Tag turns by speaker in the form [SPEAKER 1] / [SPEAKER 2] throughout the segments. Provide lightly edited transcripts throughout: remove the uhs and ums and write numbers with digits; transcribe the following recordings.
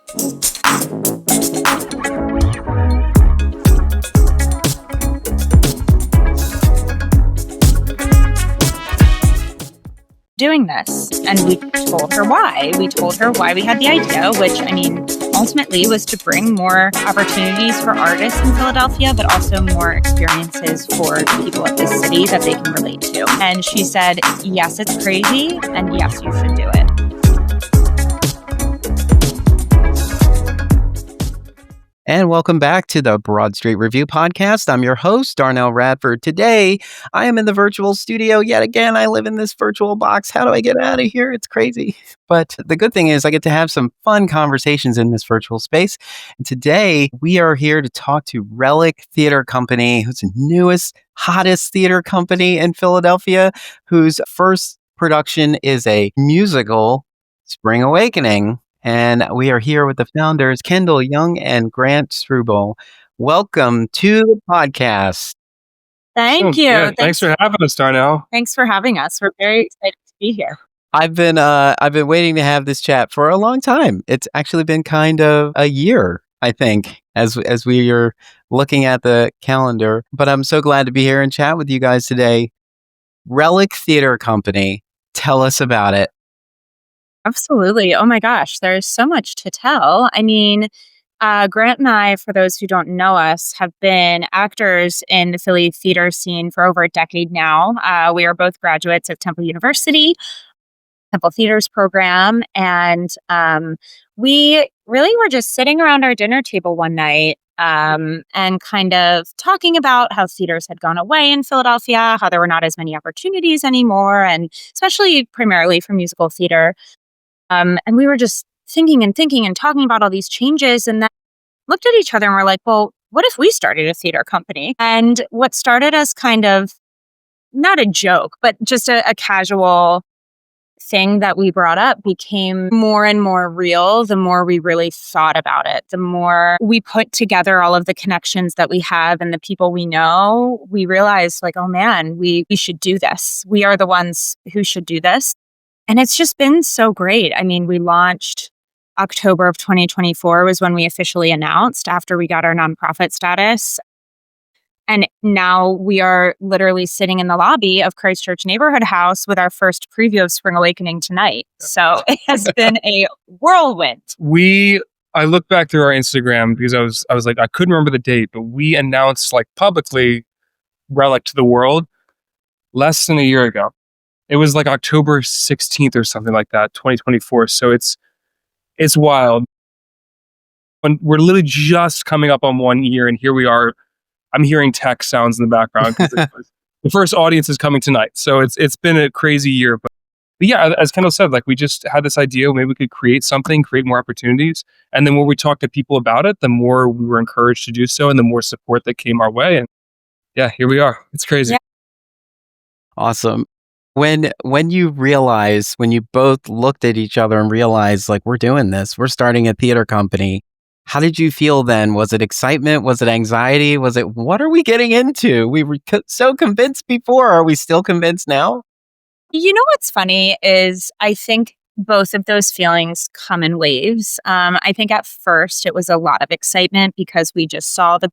[SPEAKER 1] Doing this, and we told her why. We told her why we had the idea, which, ultimately was to bring more opportunities for artists in Philadelphia, but also more experiences for people of this city that they can relate to. And she said, yes, it's crazy, and yes, you should do it.
[SPEAKER 2] And welcome back to the Broad Street Review Podcast. I'm your host, Darnelle Radford. Today, I am in the virtual studio yet again. I live in this virtual box. How do I get out of here? It's crazy. But the good thing is I get to have some fun conversations in this virtual space. And today, we are here to talk to Relic Theatre Company, who's the newest, hottest theater company in Philadelphia, whose first production is a musical, Spring Awakening. And we are here with the founders, Kendyll Young and Grant Struble. Welcome to the podcast.
[SPEAKER 1] Thank you.
[SPEAKER 3] Yeah, thanks for having us, Darnelle.
[SPEAKER 1] Thanks for having us. We're very excited to be here.
[SPEAKER 2] I've been waiting to have this chat for a long time. It's actually been kind of a year, I think, as we are looking at the calendar. But I'm so glad to be here and chat with you guys today. Relic Theatre Company, tell us about it.
[SPEAKER 1] Absolutely. Oh my gosh, there's so much to tell. Grant and I, for those who don't know us, have been actors in the Philly theater scene for over a decade now. We are both graduates of Temple University, Temple Theaters program, and we really were just sitting around our dinner table one night and kind of talking about how theaters had gone away in Philadelphia, how there were not as many opportunities anymore, and especially primarily for musical theater. And we were just thinking and talking about all these changes, and then looked at each other and were like, well, what if we started a theater company? And what started as kind of not a joke, but just a casual thing that we brought up became more and more real the more we really thought about it. The more we put together all of the connections that we have and the people we know, we realized like, oh man, we should do this. We are the ones who should do this. And it's just been so great. We launched October of 2024 was when we officially announced after we got our nonprofit status. And now we are literally sitting in the lobby of Christchurch Neighborhood House with our first preview of Spring Awakening tonight. So it has been a whirlwind.
[SPEAKER 3] I looked back through our Instagram because I was like, I couldn't remember the date, but we announced like publicly Relic to the world less than a year ago. It was like October 16th or something like that, 2024. So it's wild. When we're literally just coming up on 1 year, and here we are. I'm hearing tech sounds in the background because the first audience is coming tonight. So it's been a crazy year. But yeah, as Kendyll said, like we just had this idea, maybe we could create something, create more opportunities. And then when we talked to people about it, the more we were encouraged to do so and the more support that came our way. And yeah, here we are. It's crazy.
[SPEAKER 1] Yeah.
[SPEAKER 2] Awesome. When you both looked at each other and realized, like, we're doing this, we're starting a theater company, how did you feel then? Was it excitement? Was it anxiety? Was it, what are we getting into? We were so convinced before. Are we still convinced now?
[SPEAKER 1] You know what's funny is I think both of those feelings come in waves. I think at first it was a lot of excitement because we just saw the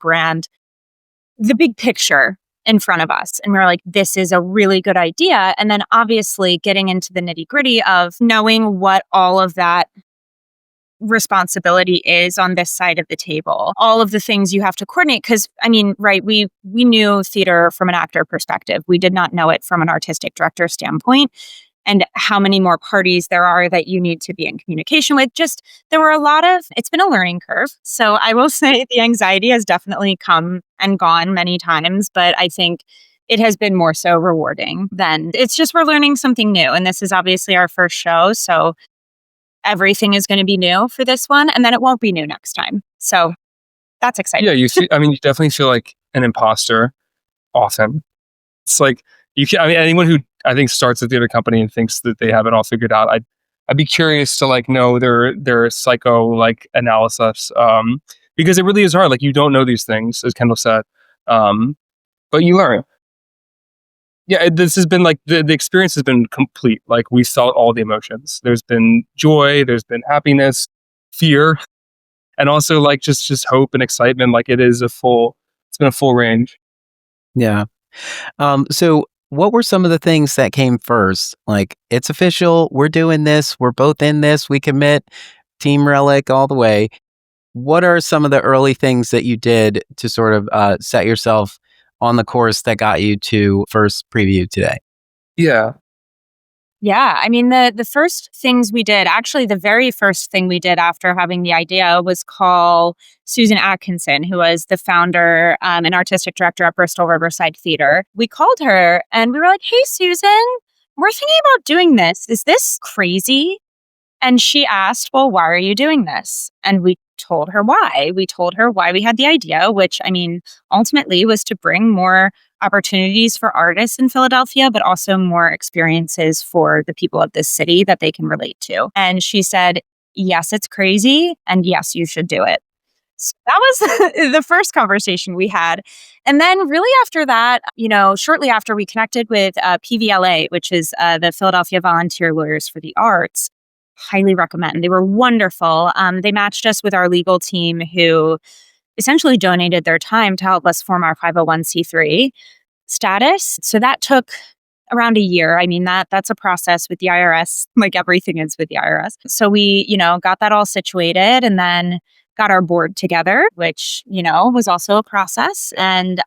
[SPEAKER 1] big picture in front of us. And we're like, this is a really good idea. And then obviously getting into the nitty gritty of knowing what all of that responsibility is on this side of the table, all of the things you have to coordinate. Because we knew theater from an actor perspective. We did not know it from an artistic director standpoint. And how many more parties there are that you need to be in communication with. There were it's been a learning curve. So I will say the anxiety has definitely come and gone many times, but I think it has been more so rewarding than it's just we're learning something new. And this is obviously our first show. So everything is going to be new for this one, and then it won't be new next time. So that's exciting.
[SPEAKER 3] Yeah, you definitely feel like an imposter often. It's like, anyone who I think starts a theater company and thinks that they have it all figured out, I'd be curious to like know their psycho like analysis, because it really is hard. Like you don't know these things, as Kendyll said, but you learn. Yeah, this has been like the experience has been complete. Like we felt all the emotions. There's been joy, there's been happiness, fear, and also like just hope and excitement. Like it's been a full range.
[SPEAKER 2] Yeah. So what were some of the things that came first? Like, it's official, we're doing this, we're both in this, we commit, Team Relic all the way. What are some of the early things that you did to sort of set yourself on the course that got you to first preview today?
[SPEAKER 3] Yeah.
[SPEAKER 1] Yeah, I mean the first things we did, actually the very first thing we did after having the idea was call Susan Atkinson, who was the founder and artistic director at Bristol Riverside Theatre. We called her and we were like, "Hey Susan, we're thinking about doing this. Is this crazy?" And she asked, "Well, why are you doing this?" And we told her why. We told her why we had the idea, which, I mean, ultimately was to bring more opportunities for artists in Philadelphia, but also more experiences for the people of this city that they can relate to. And she said, "Yes, it's crazy. And yes, you should do it." So that was the first conversation we had. And then, really, after that, shortly after, we connected with PVLA, which is the Philadelphia Volunteer Lawyers for the Arts. Highly recommend. They were wonderful. They matched us with our legal team who essentially donated their time to help us form our 501c3 status. So that took around a year. I mean, that's a process with the IRS, like everything is with the IRS. So we, got that all situated and then got our board together, which, was also a process. And,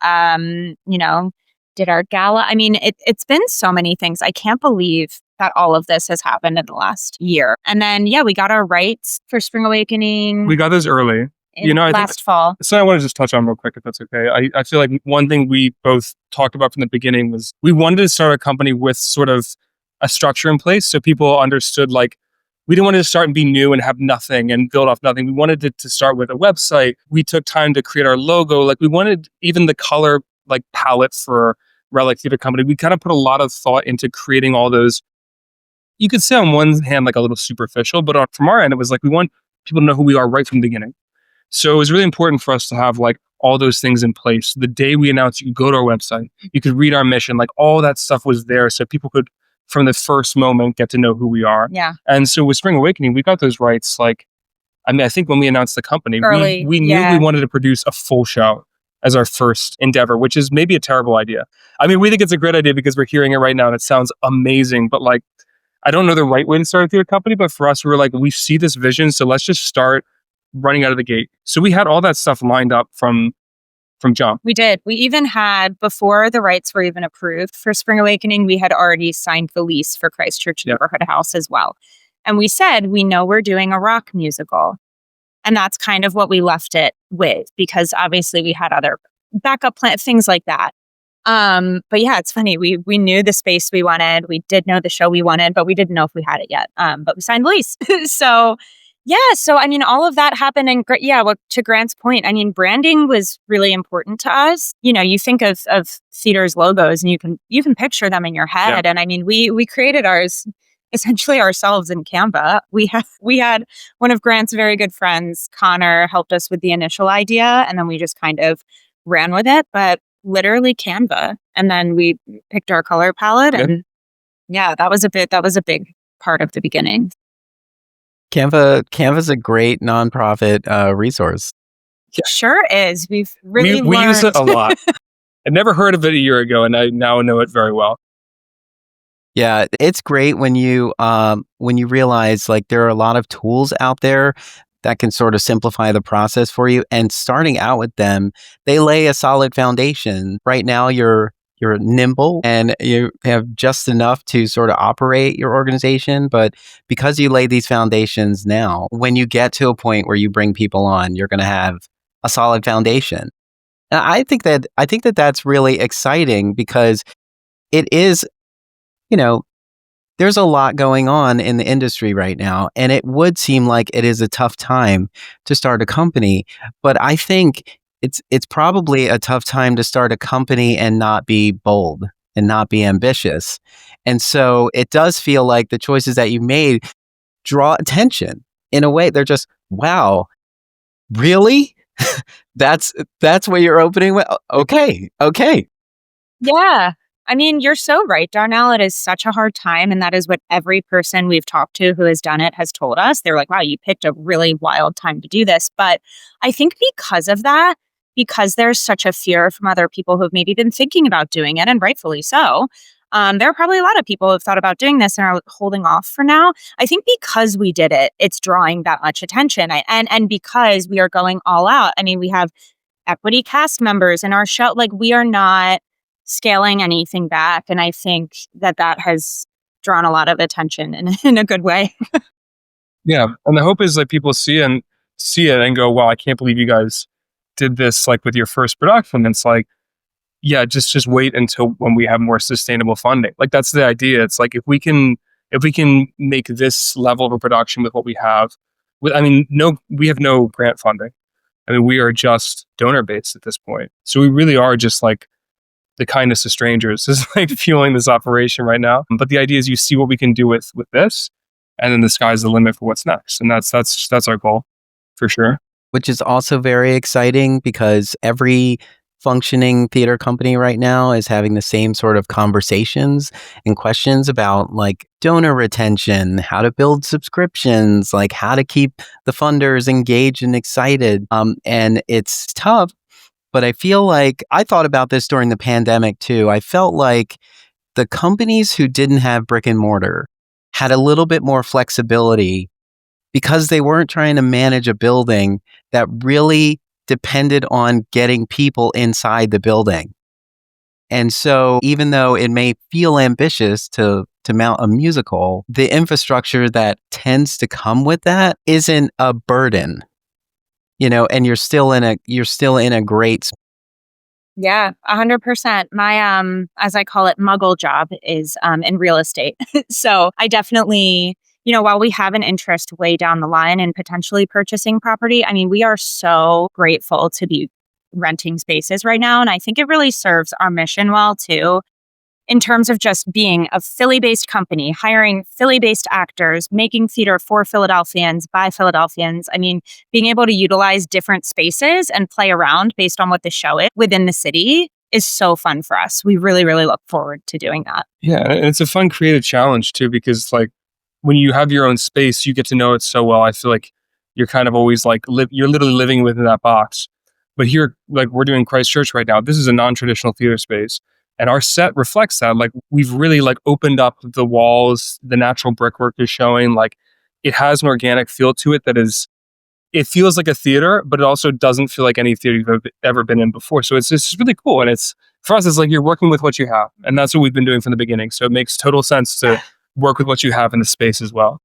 [SPEAKER 1] did our gala. I mean, it's been so many things. I can't believe that all of this has happened in the last year. And then, we got our rights for Spring Awakening.
[SPEAKER 3] We got those early. I think
[SPEAKER 1] fall.
[SPEAKER 3] So I want to just touch on real quick, if that's okay. I feel like one thing we both talked about from the beginning was we wanted to start a company with sort of a structure in place so people understood, like, we didn't want to start and be new and have nothing and build off nothing. We wanted to start with a website. We took time to create our logo. Like, we wanted even the color like palette for Relic Theatre Company. We kind of put a lot of thought into creating all those. You could say on one hand like a little superficial, but from our end, it was like we want people to know who we are right from the beginning. So it was really important for us to have like all those things in place. The day we announced, you could go to our website, you could read our mission, like all that stuff was there. So people could, from the first moment, get to know who we are.
[SPEAKER 1] Yeah.
[SPEAKER 3] And so with Spring Awakening, we got those rights. Like, I mean, I think when we announced the company,
[SPEAKER 1] Early,
[SPEAKER 3] we knew we wanted to produce a full show as our first endeavor, which is maybe a terrible idea. I mean, we think it's a great idea because we're hearing it right now and it sounds amazing, but like, I don't know the right way to start a theater company, but for us, we were like, we see this vision, so let's just start running out of the gate. So we had all that stuff lined up from jump.
[SPEAKER 1] We did. We even had, before the rights were even approved for Spring Awakening, we had already signed the lease for Christchurch Neighborhood House as well. And we said, we know we're doing a rock musical. And that's kind of what we left it with, because obviously we had other backup plans, things like that. But yeah, it's funny. We knew the space we wanted. We did know the show we wanted, but we didn't know if we had it yet. But we signed the lease. So I mean, all of that happened. And to Grant's point, I mean, branding was really important to us. You think of theater's logos and you can picture them in your head. Yeah. And I mean, we created ours essentially ourselves in Canva. We had one of Grant's very good friends, Connor, helped us with the initial idea, and then we just kind of ran with it. But literally Canva, and then we picked our color palette, and that was a big part of the beginning.
[SPEAKER 2] Canva's a great nonprofit resource.
[SPEAKER 1] It sure is. We
[SPEAKER 3] use it a lot. I'd never heard of it a year ago, and I now know it very well.
[SPEAKER 2] Yeah, it's great when you realize like there are a lot of tools out there that can sort of simplify the process for you. And starting out with them, they lay a solid foundation. Right now, you're nimble and you have just enough to sort of operate your organization. But because you lay these foundations now, when you get to a point where you bring people on, you're going to have a solid foundation. And I think that that's really exciting because it is, there's a lot going on in the industry right now, and it would seem like it is a tough time to start a company. But I think it's probably a tough time to start a company and not be bold and not be ambitious. And so it does feel like the choices that you made draw attention in a way. They're just, wow, really? That's what you're opening with? Okay.
[SPEAKER 1] Yeah. I mean, you're so right, Darnell. It is such a hard time. And that is what every person we've talked to who has done it has told us. They're like, wow, you picked a really wild time to do this. But I think because of that, because there's such a fear from other people who've maybe been thinking about doing it, and rightfully so, there are probably a lot of people who've thought about doing this and are holding off for now. I think because we did it, it's drawing that much attention. And because we are going all out. I mean, we have equity cast members in our show. Like, we are not scaling anything back. And I think that has drawn a lot of attention in a good way.
[SPEAKER 3] Yeah. And the hope is like people see it and go, wow, I can't believe you guys did this like with your first production. It's like, yeah, just wait until when we have more sustainable funding. Like, that's the idea. It's like if we can make this level of a production with what we have, we have no grant funding. I mean, we are just donor based at this point. So we really are just like the kindness of strangers is like fueling this operation right now. But the idea is you see what we can do with this, and then the sky's the limit for what's next. And that's our goal for sure.
[SPEAKER 2] Which is also very exciting because every functioning theater company right now is having the same sort of conversations and questions about like donor retention, how to build subscriptions, like how to keep the funders engaged and excited. And it's tough, but I feel like I thought about this during the pandemic too. I felt like the companies who didn't have brick and mortar had a little bit more flexibility because they weren't trying to manage a building that really depended on getting people inside the building. And so even though it may feel ambitious to mount a musical, the infrastructure that tends to come with that isn't a burden, and you're still in a great.
[SPEAKER 1] Yeah, 100%. My, as I call it, muggle job is in real estate. So I definitely, while we have an interest way down the line in potentially purchasing property, I mean, we are so grateful to be renting spaces right now. And I think it really serves our mission well, too, in terms of just being a Philly-based company, hiring Philly-based actors, making theater for Philadelphians, by Philadelphians. I mean, being able to utilize different spaces and play around based on what the show is within the city is so fun for us. We really, really look forward to doing that.
[SPEAKER 3] Yeah, and it's a fun creative challenge, too, because like, when you have your own space, you get to know it so well. I feel like you're kind of always like, you're literally living within that box. But here, like we're doing Christchurch right now, this is a non-traditional theater space. And our set reflects that. Like we've really like opened up the walls, the natural brickwork is showing, like it has an organic feel to it it feels like a theater, but it also doesn't feel like any theater you've ever been in before. So it's just really cool. And for us, it's like you're working with what you have. And that's what we've been doing from the beginning. So it makes total sense to work with what you have in the space as well.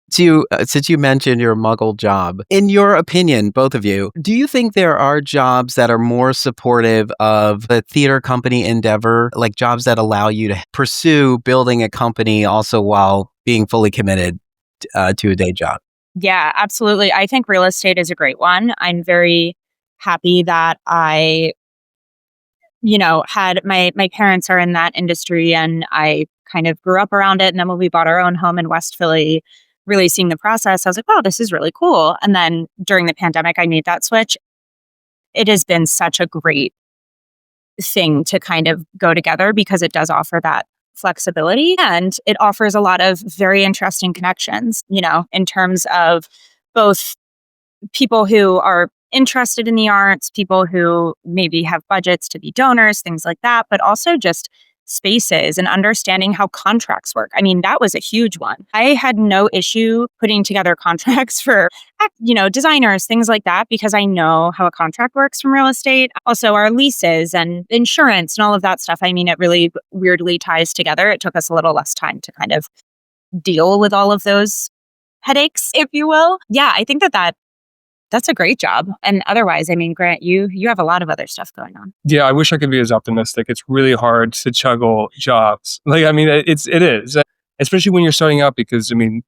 [SPEAKER 2] Since you mentioned your muggle job, in your opinion, both of you, do you think there are jobs that are more supportive of the theater company endeavor, like jobs that allow you to pursue building a company also while being fully committed to a day job?
[SPEAKER 1] Yeah, absolutely. I think real estate is a great one. I'm very happy that I had my parents are in that industry and I kind of grew up around it. And then when we bought our own home in West Philly, really seeing the process, I was like, wow, this is really cool. And then during the pandemic, I made that switch. It has been such a great thing to kind of go together because it does offer that flexibility and it offers a lot of very interesting connections, in terms of both people who are interested in the arts, people who maybe have budgets to be donors, things like that, but also just spaces and understanding how contracts work. I mean, that was a huge one. I had no issue putting together contracts for, designers, things like that, because I know how a contract works from real estate. Also, our leases and insurance and all of that stuff. I mean, it really weirdly ties together. It took us a little less time to kind of deal with all of those headaches, if you will. Yeah, I think that's a great job. And otherwise, I mean, Grant, you have a lot of other stuff going on.
[SPEAKER 3] Yeah, I wish I could be as optimistic. It's really hard to juggle jobs. Like, I mean, it is, especially when you're starting out, because I mean,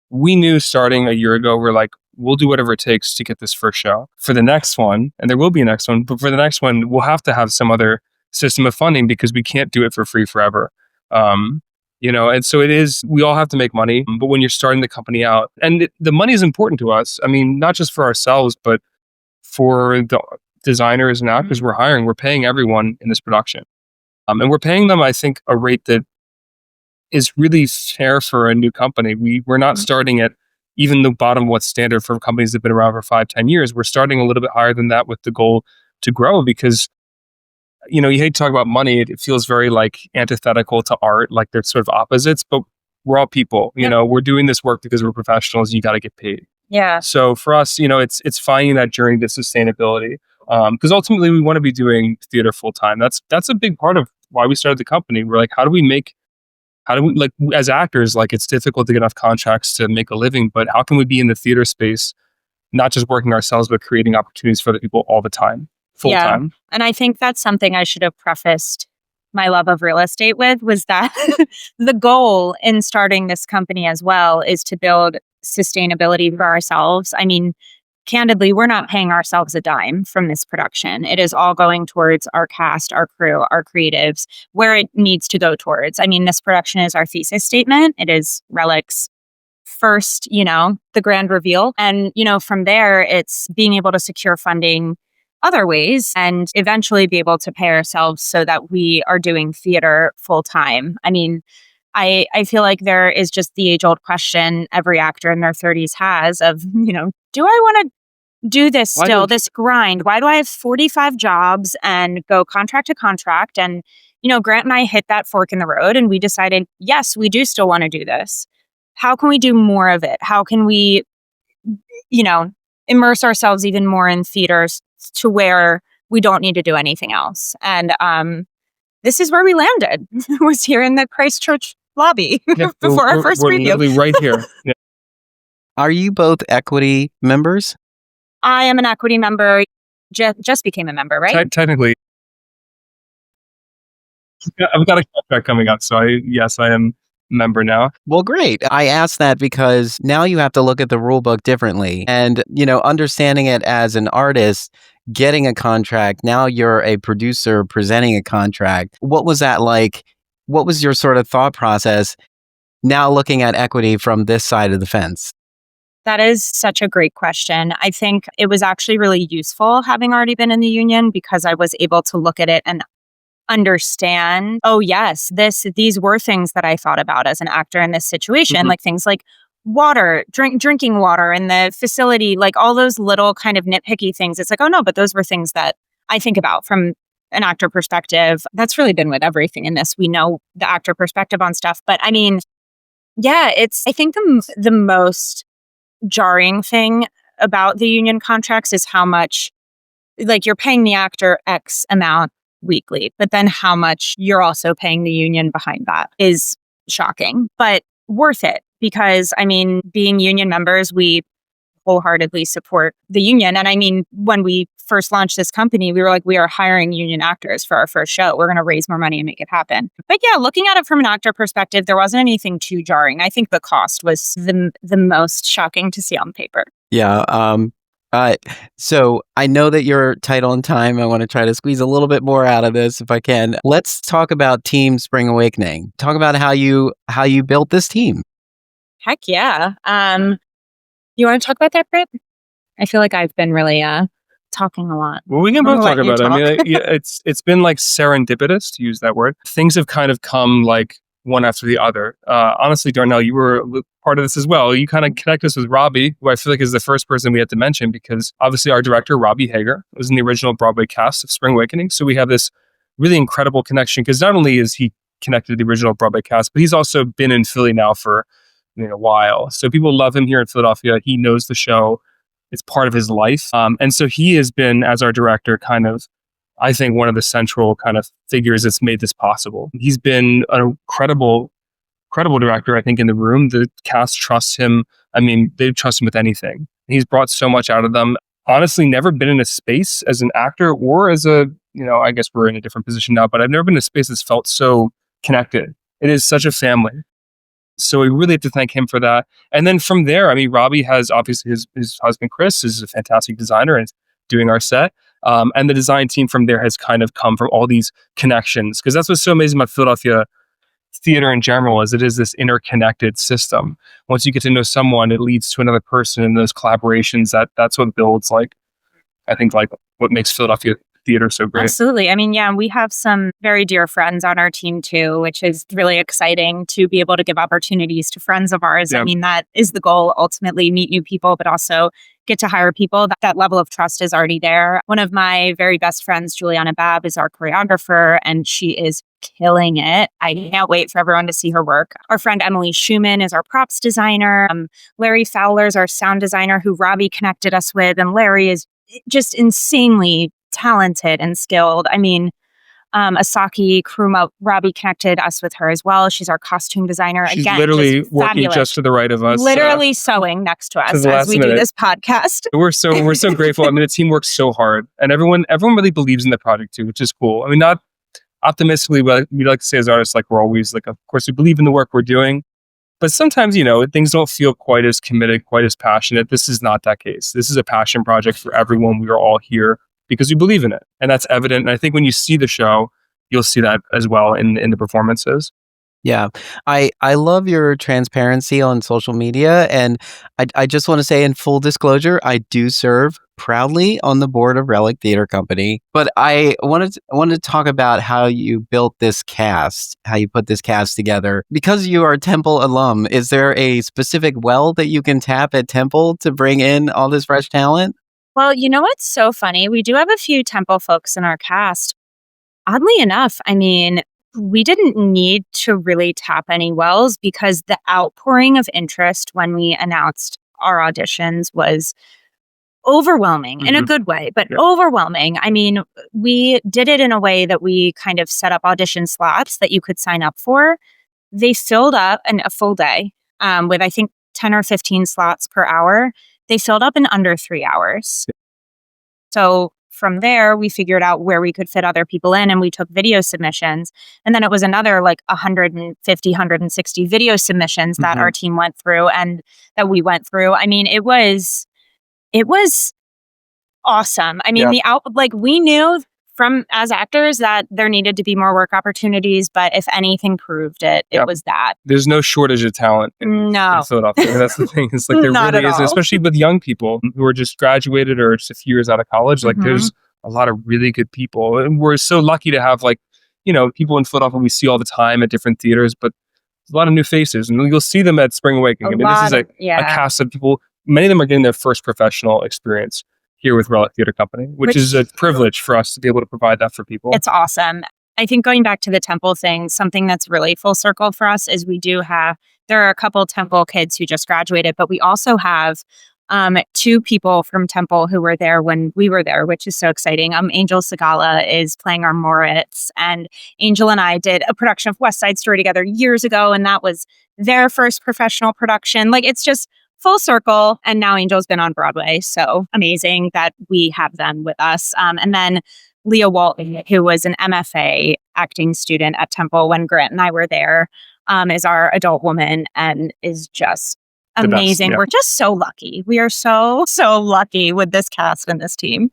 [SPEAKER 3] we knew starting a year ago, we're like, we'll do whatever it takes to get this first show. For the next one, and there will be a next one, but for the next one, we'll have to have some other system of funding because we can't do it for free forever. And so it is, we all have to make money, but when you're starting the company out, and the money is important to us. I mean, not just for ourselves, but for the designers and actors we're hiring, we're paying everyone in this production. And we're paying them, I think, a rate that is really fair for a new company. We're not starting at even the bottom of what's standard for companies that have been around for 5, 10 years. We're starting a little bit higher than that with the goal to grow because, you hate to talk about money. It feels very like antithetical to art, like they're sort of opposites, but we're all people, we're doing this work because we're professionals. You got to get paid.
[SPEAKER 1] Yeah.
[SPEAKER 3] So for us, it's finding that journey to sustainability. Because ultimately we want to be doing theater full time. That's a big part of why we started the company. We're like, how do we like as actors, like it's difficult to get enough contracts to make a living, but how can we be in the theater space, not just working ourselves, but creating opportunities for other people all the time, full time?
[SPEAKER 1] And I think that's something I should have prefaced my love of real estate with, was that the goal in starting this company as well is to build sustainability for ourselves. I mean, candidly, we're not paying ourselves a dime from this production. It is all going towards our cast, our crew, our creatives, where it needs to go towards. I mean, this production is our thesis statement. It is Relic's first, the grand reveal. And, from there, it's being able to secure funding other ways and eventually be able to pay ourselves so that we are doing theater full time. I mean, I feel like there is just the age old question every actor in their 30s has of, do I want to do this still, this grind? Why do I have 45 jobs and go contract to contract? And, Grant and I hit that fork in the road and we decided, yes, we do still want to do this. How can we do more of it? How can we, immerse ourselves even more in theaters to where we don't need to do anything else? And this is where we landed. Was here in the Christchurch lobby before our first
[SPEAKER 3] we're
[SPEAKER 1] preview.
[SPEAKER 3] Literally right here. Yeah.
[SPEAKER 2] Are you both equity members?
[SPEAKER 1] I am an equity member. Just became a member, right?
[SPEAKER 3] Technically, I've got a contract coming up, so I am a member now.
[SPEAKER 2] Well, great. I asked that because now you have to look at the rule book differently, and understanding it as an artist, getting a contract. Now you're a producer presenting a contract. What was that like? What was your sort of thought process now looking at equity from this side of the fence?
[SPEAKER 1] That is such a great question. I think it was actually really useful having already been in the union because I was able to look at it and understand, oh yes, these were things that I thought about as an actor in this situation, like things like water, drinking water in the facility, like all those little kind of nitpicky things. It's like, oh no, but those were things that I think about from an actor perspective. That's really been with everything in this. We know the actor perspective on stuff, but I mean, yeah, I think the most jarring thing about the union contracts is how much, like, you're paying the actor X amount weekly, but then how much you're also paying the union behind that is shocking, but worth it because, I mean, being union members, we wholeheartedly support the union. And I mean, when we first launched this company, we were like, we are hiring union actors for our first show. We're going to raise more money and make it happen. But yeah, looking at it from an actor perspective, there wasn't anything too jarring. I think the cost was the most shocking to see on paper.
[SPEAKER 2] Yeah. So I know that you're tight on time. I want to try to squeeze a little bit more out of this if I can. Let's talk about Team Spring Awakening. Talk about how you built this team.
[SPEAKER 1] Heck yeah. You want to talk about that, Britt? I feel like I've been really talking a lot.
[SPEAKER 3] Well, we can both talk about it. I mean, it's been like serendipitous, to use that word. Things have kind of come like one after the other. Honestly, Darnelle, you were part of this as well. You kind of connect us with Robbie, who I feel like is the first person we had to mention because obviously our director, Robbie Hager, was in the original Broadway cast of Spring Awakening. So we have this really incredible connection because not only is he connected to the original Broadway cast, but he's also been in Philly now for a while. So people love him here in Philadelphia. He knows the show. It's part of his life. And so he has been, as our director, kind of, I think, one of the central kind of figures that's made this possible. He's been an incredible director, I think, in the room. The cast trusts him. I mean, they trust him with anything. He's brought so much out of them. Honestly, never been in a space as an actor or as a, I guess we're in a different position now, but I've never been in a space that's felt so connected. It is such a family. So we really have to thank him for that. And then from there, I mean, Robbie has obviously his husband, Chris, is a fantastic designer and is doing our set. And the design team from there has kind of come from all these connections. Because that's what's so amazing about Philadelphia theater in general is it is this interconnected system. Once you get to know someone, it leads to another person and those collaborations. That's what builds, like, I think, like what makes Philadelphia theater so great.
[SPEAKER 1] Absolutely. I mean, yeah, we have some very dear friends on our team too, which is really exciting to be able to give opportunities to friends of ours.
[SPEAKER 3] Yeah.
[SPEAKER 1] I mean, that is the goal, ultimately, meet new people, but also get to hire people. That level of trust is already there. One of my very best friends, Juliana Babb, is our choreographer, and she is killing it. I can't wait for everyone to see her work. Our friend Emily Schumann is our props designer. Larry Fowler is our sound designer, who Robbie connected us with. And Larry is just insanely talented and skilled. I mean, Asaki Kuruma, Robbie connected us with her as well. She's our costume designer.
[SPEAKER 3] She's
[SPEAKER 1] Again,
[SPEAKER 3] literally
[SPEAKER 1] just
[SPEAKER 3] working
[SPEAKER 1] fabulous.
[SPEAKER 3] just to the right of us.
[SPEAKER 1] Literally sewing next to us
[SPEAKER 3] the
[SPEAKER 1] as
[SPEAKER 3] last
[SPEAKER 1] we do
[SPEAKER 3] minute.
[SPEAKER 1] this podcast.
[SPEAKER 3] We're so grateful. I mean, the team works so hard, and everyone really believes in the project too, which is cool. I mean, not optimistically, but we like to say as artists, like, we're always like, of course, we believe in the work we're doing, but sometimes, things don't feel quite as committed, quite as passionate. This is not that case. This is a passion project for everyone. We are all here because we believe in it, and that's evident. And I think when you see the show, you'll see that as well in the performances.
[SPEAKER 2] Yeah, I love your transparency on social media, and I just want to say, in full disclosure, I do serve proudly on the board of Relic Theatre Company. But I wanted to talk about how you built this cast, how you put this cast together. Because you are a Temple alum, is there a specific well that you can tap at Temple to bring in all this fresh talent?
[SPEAKER 1] Well, you know what's so funny? We do have a few Temple folks in our cast. Oddly enough, I mean, we didn't need to really tap any wells because the outpouring of interest when we announced our auditions was overwhelming in a good way, but overwhelming. I mean, we did it in a way that we kind of set up audition slots that you could sign up for. They filled up in a full day with, I think, 10 or 15 slots per hour. They filled up in under 3 hours. So from there, we figured out where we could fit other people in, and we took video submissions. And then it was another like 150, 160 video submissions that our team went through and that we went through. I mean, it was awesome. I mean, we knew from as actors that there needed to be more work opportunities, but if anything proved it, it was that.
[SPEAKER 3] There's no shortage of talent in Philadelphia. I mean, that's the thing. It's like there really is, especially with young people who are just graduated or just a few years out of college. Like there's a lot of really good people. And we're so lucky to have people in Philadelphia we see all the time at different theaters, but a lot of new faces. And you'll see them at Spring Awakening. This is a cast of people. Many of them are getting their first professional experience here with Relic Theatre Company, which is a privilege for us to be able to provide that for people.
[SPEAKER 1] It's awesome. I think going back to the Temple thing, something that's really full circle for us is there are a couple Temple kids who just graduated, but we also have 2 people from Temple who were there when we were there, which is so exciting. Angel Segala is playing our Moritz, and Angel and I did a production of West Side Story together years ago, and that was their first professional production. Like, it's just full circle. And now Angel's been on Broadway. So amazing that we have them with us. And then Leah Walton, who was an MFA acting student at Temple when Grant and I were there, is our adult woman and is just amazing. We're just so lucky. We are so lucky with this cast and this team.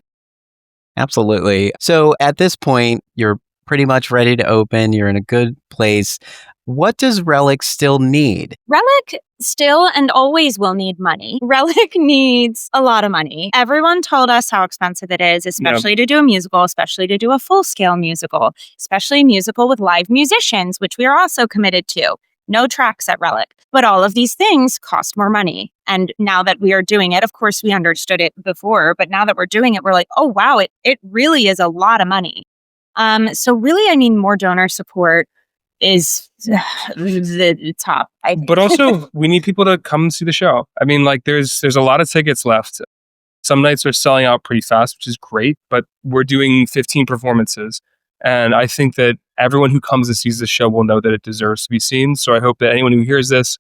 [SPEAKER 2] Absolutely. So at this point, you're pretty much ready to open. You're in a good place. What does Relic still need?
[SPEAKER 1] Relic still and always will need money. Relic needs a lot of money. Everyone told us how expensive it is, especially to do a musical, especially to do a full-scale musical, especially a musical with live musicians, which we are also committed to. No tracks at Relic. But all of these things cost more money. And now that we are doing it, of course, we understood it before, but now that we're doing it, we're like, oh, wow, it really is a lot of money. So really, I mean, more donor support is the top.
[SPEAKER 3] But also, we need people to come see the show. I mean, like, there's a lot of tickets left. Some nights are selling out pretty fast, which is great, but we're doing 15 performances. And I think that everyone who comes and sees the show will know that it deserves to be seen. So I hope that anyone who hears this,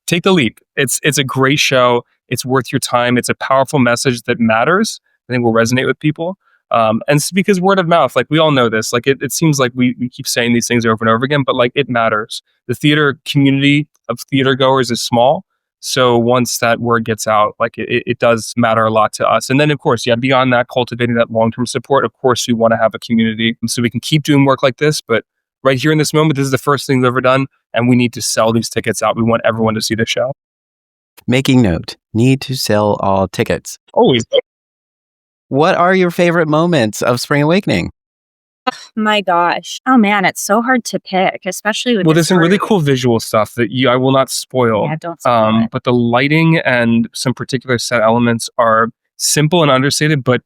[SPEAKER 3] take the leap. It's a great show. It's worth your time. It's a powerful message that matters. I think will resonate with people. And it's because word of mouth, like, we all know this, like, it seems like we keep saying these things over and over again, but like, it matters. The theater community of theater goers is small. So once that word gets out, like, it does matter a lot to us. And then, of course, beyond that, cultivating that long-term support, of course, we want to have a community so we can keep doing work like this. But right here in this moment, this is the first thing we've ever done. And we need to sell these tickets out. We want everyone to see the show.
[SPEAKER 2] Making note, need to sell all tickets.
[SPEAKER 3] Always.
[SPEAKER 2] What are your favorite moments of Spring Awakening?
[SPEAKER 1] My gosh. Oh man, it's so hard to pick, especially with
[SPEAKER 3] Well,
[SPEAKER 1] this
[SPEAKER 3] there's some really
[SPEAKER 1] group.
[SPEAKER 3] cool visual stuff that I will not spoil.
[SPEAKER 1] Yeah, don't spoil it.
[SPEAKER 3] But the lighting and some particular set elements are simple and understated, but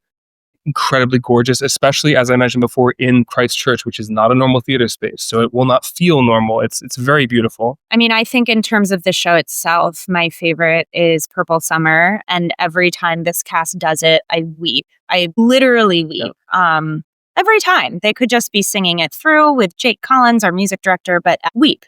[SPEAKER 3] incredibly gorgeous, especially as I mentioned before in Christchurch, which is not a normal theater space. So it will not feel normal. It's very beautiful.
[SPEAKER 1] I mean, I think in terms of the show itself, my favorite is Purple Summer. And every time this cast does it, I weep. I literally weep. Every time. They could just be singing it through with Jake Collins, our music director, but I weep.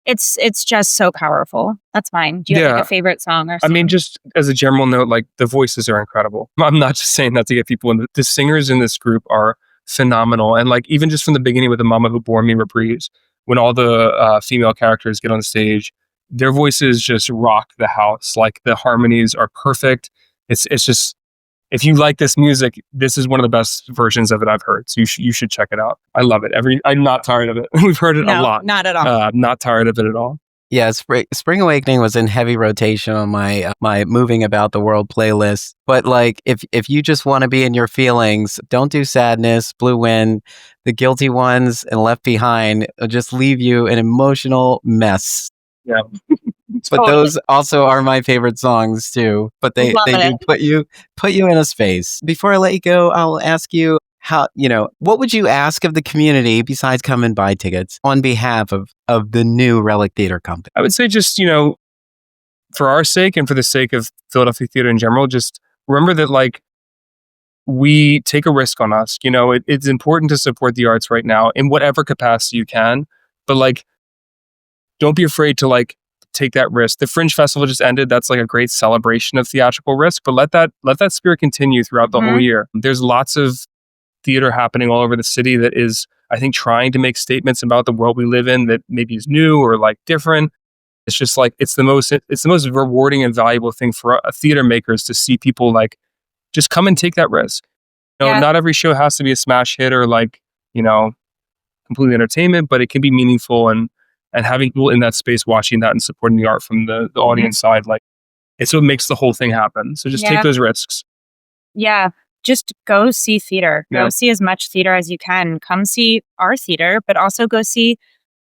[SPEAKER 1] It's just so powerful. That's mine. Do you have like
[SPEAKER 3] Yeah.
[SPEAKER 1] a favorite song or
[SPEAKER 3] I
[SPEAKER 1] something?
[SPEAKER 3] mean, just as a general note, like the voices are incredible. I'm not just saying that to get people in. The singers in this group are phenomenal. And like even just from the beginning with the Mama Who Bore Me reprise, when all the female characters get on stage, their voices just rock the house. Like the harmonies are perfect. It's just, if you like this music, this is one of the best versions of it I've heard. So you should check it out. I love it. I'm not tired of it. We've heard it a
[SPEAKER 1] No,
[SPEAKER 3] lot.
[SPEAKER 1] not at all.
[SPEAKER 3] I'm not tired of it at all.
[SPEAKER 2] Yeah, Spring Awakening was in heavy rotation on my moving about the world playlist. But like, if you just want to be in your feelings, Don't Do Sadness, Blue Wind, The Guilty Ones, and Left Behind will just leave you an emotional mess.
[SPEAKER 3] Yeah.
[SPEAKER 2] But
[SPEAKER 1] Totally.
[SPEAKER 2] those also are my favorite songs too. But they
[SPEAKER 1] Love
[SPEAKER 2] do
[SPEAKER 1] it.
[SPEAKER 2] put you in a space. Before I let you go, I'll ask you how, what would you ask of the community besides come and buy tickets on behalf of the new Relic Theatre Company?
[SPEAKER 3] I would say just, for our sake and for the sake of Philadelphia theater in general, just remember that like we take a risk on us. It's important to support the arts right now in whatever capacity you can, but like don't be afraid to like take that risk. The Fringe Festival just ended. That's like a great celebration of theatrical risk, but let that spirit continue throughout the whole year. There's lots of theater happening all over the city that is, I think, trying to make statements about the world we live in that maybe is new or like different. It's just like it's the most rewarding and valuable thing for theater makers to see people like just come and take that risk.
[SPEAKER 1] Yeah.
[SPEAKER 3] Not every show has to be a smash hit or like, completely entertainment, but it can be meaningful, and having people in that space watching that and supporting the art from the audience side, like it's what makes the whole thing happen. So just take those risks.
[SPEAKER 1] Yeah. Just go see theater. Go
[SPEAKER 3] Yeah.
[SPEAKER 1] see as much theater as you can. Come see our theater, but also go see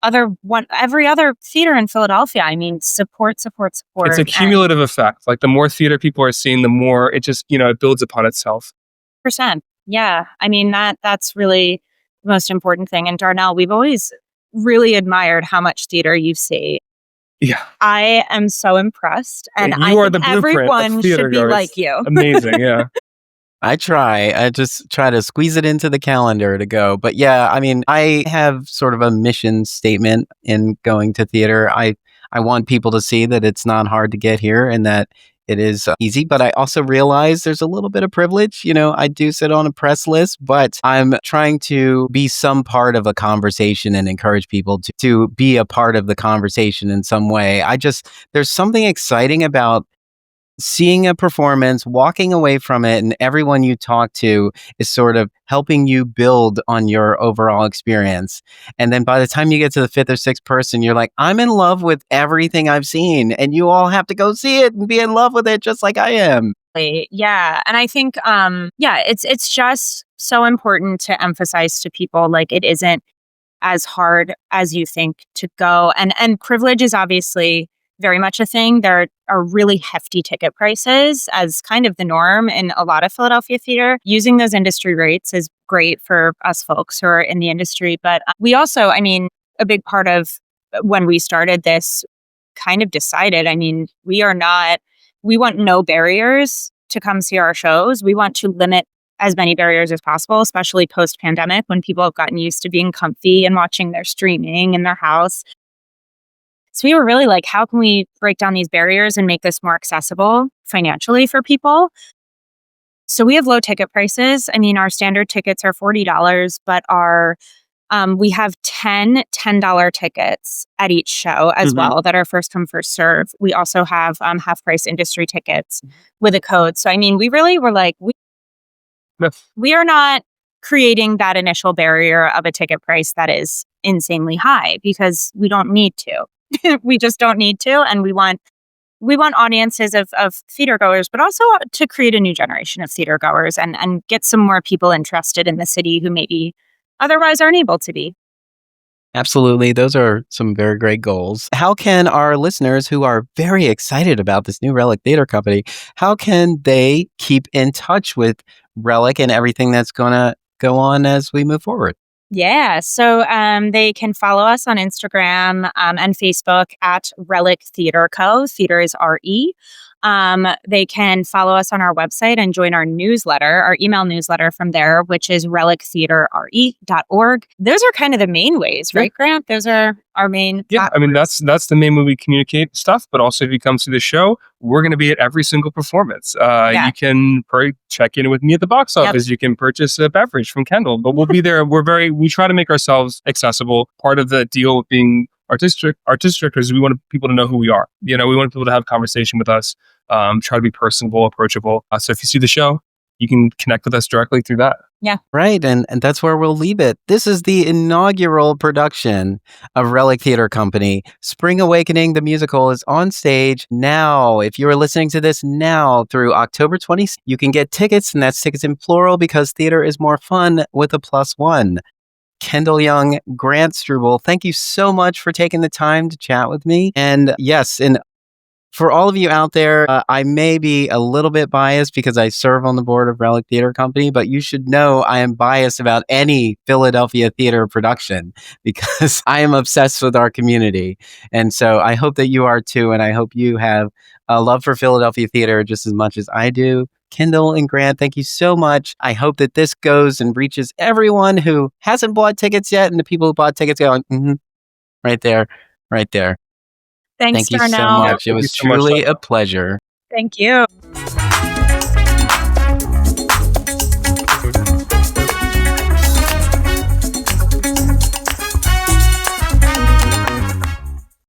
[SPEAKER 1] every other theater in Philadelphia. I mean, support.
[SPEAKER 3] It's a cumulative effect. Like the more theater people are seeing, the more it just, it builds upon itself.
[SPEAKER 1] Percent. Yeah. I mean, that's really the most important thing. And Darnelle, we've always really admired how much theater you see.
[SPEAKER 3] Yeah.
[SPEAKER 1] I am so impressed. And
[SPEAKER 3] You
[SPEAKER 1] I
[SPEAKER 3] are the
[SPEAKER 1] think
[SPEAKER 3] blueprint of
[SPEAKER 1] everyone
[SPEAKER 3] theater
[SPEAKER 1] should be
[SPEAKER 3] goers.
[SPEAKER 1] like you.
[SPEAKER 3] Amazing. Yeah.
[SPEAKER 2] I just try to squeeze it into the calendar to go. But yeah, I mean, I have sort of a mission statement in going to theater. I want people to see that it's not hard to get here and that it is easy, but I also realize there's a little bit of privilege. I do sit on a press list, but I'm trying to be some part of a conversation and encourage people to be a part of the conversation in some way. There's something exciting about seeing a performance, walking away from it, and everyone you talk to is sort of helping you build on your overall experience. And then by the time you get to the fifth or sixth person, you're like, I'm in love with everything I've seen, and you all have to go see it and be in love with it just like I am.
[SPEAKER 1] Yeah. And I think, it's just so important to emphasize to people, like, it isn't as hard as you think to go. And privilege is obviously very much a thing. There are really hefty ticket prices as kind of the norm in a lot of Philadelphia theater. Using those industry rates is great for us folks who are in the industry. But we also, I mean, a big part of when we started this kind of decided, I mean, we want no barriers to come see our shows. We want to limit as many barriers as possible, especially post-pandemic when people have gotten used to being comfy and watching their streaming in their house. So we were really like, how can we break down these barriers and make this more accessible financially for people? So we have low ticket prices. I mean, our standard tickets are $40, but we have 10 $10 tickets at each show as well that are first come, first serve. We also have half price industry tickets with a code. So, I mean, we really were like, we are not creating that initial barrier of a ticket price that is insanely high because we don't need to. We just don't need to. And we want we want audiences of theater goers, but also to create a new generation of theater goers and get some more people interested in the city who maybe otherwise aren't able to be.
[SPEAKER 2] Absolutely. Those are some very great goals. How can our listeners who are very excited about this new Relic Theater Company, how can they keep in touch with Relic and everything that's going to go on as we move forward?
[SPEAKER 1] Yeah. So they can follow us on Instagram and Facebook at Relic Theater Co. Theater is RE. They can follow us on our website and join our newsletter, our email newsletter from there, which is relictheaterre.org. Those are kind of the main ways, right, Grant? Those are our main.
[SPEAKER 3] Yeah, I mean, that's the main way we communicate stuff. But also, if you come to the show, we're going to be at every single performance. You can probably check in with me at the box office. You can purchase a beverage from Kendyll, but we'll be there. We try to make ourselves accessible. Part of the deal with being artistic is we want people to know who we are. We want people to have a conversation with us. Try to be personable, approachable. So if you see the show, you can connect with us directly through that.
[SPEAKER 1] Yeah.
[SPEAKER 2] Right. And that's where we'll leave it. This is the inaugural production of Relic Theater Company. Spring Awakening, the musical, is on stage now. If you are listening to this now through October 20th, you can get tickets, and that's tickets in plural because theater is more fun with a +1. Kendyll Young, Grant Struble, thank you so much for taking the time to chat with me. And yes, for all of you out there, I may be a little bit biased because I serve on the board of Relic Theater Company, but you should know I am biased about any Philadelphia theater production because I am obsessed with our community. And so I hope that you are too, and I hope you have a love for Philadelphia theater just as much as I do. Kendyll and Grant, thank you so much. I hope that this goes and reaches everyone who hasn't bought tickets yet, and the people who bought tickets going, right there, right there.
[SPEAKER 1] Thanks,
[SPEAKER 2] Thank you so
[SPEAKER 1] Darnelle.
[SPEAKER 2] much. It was truly a pleasure.
[SPEAKER 1] Thank you.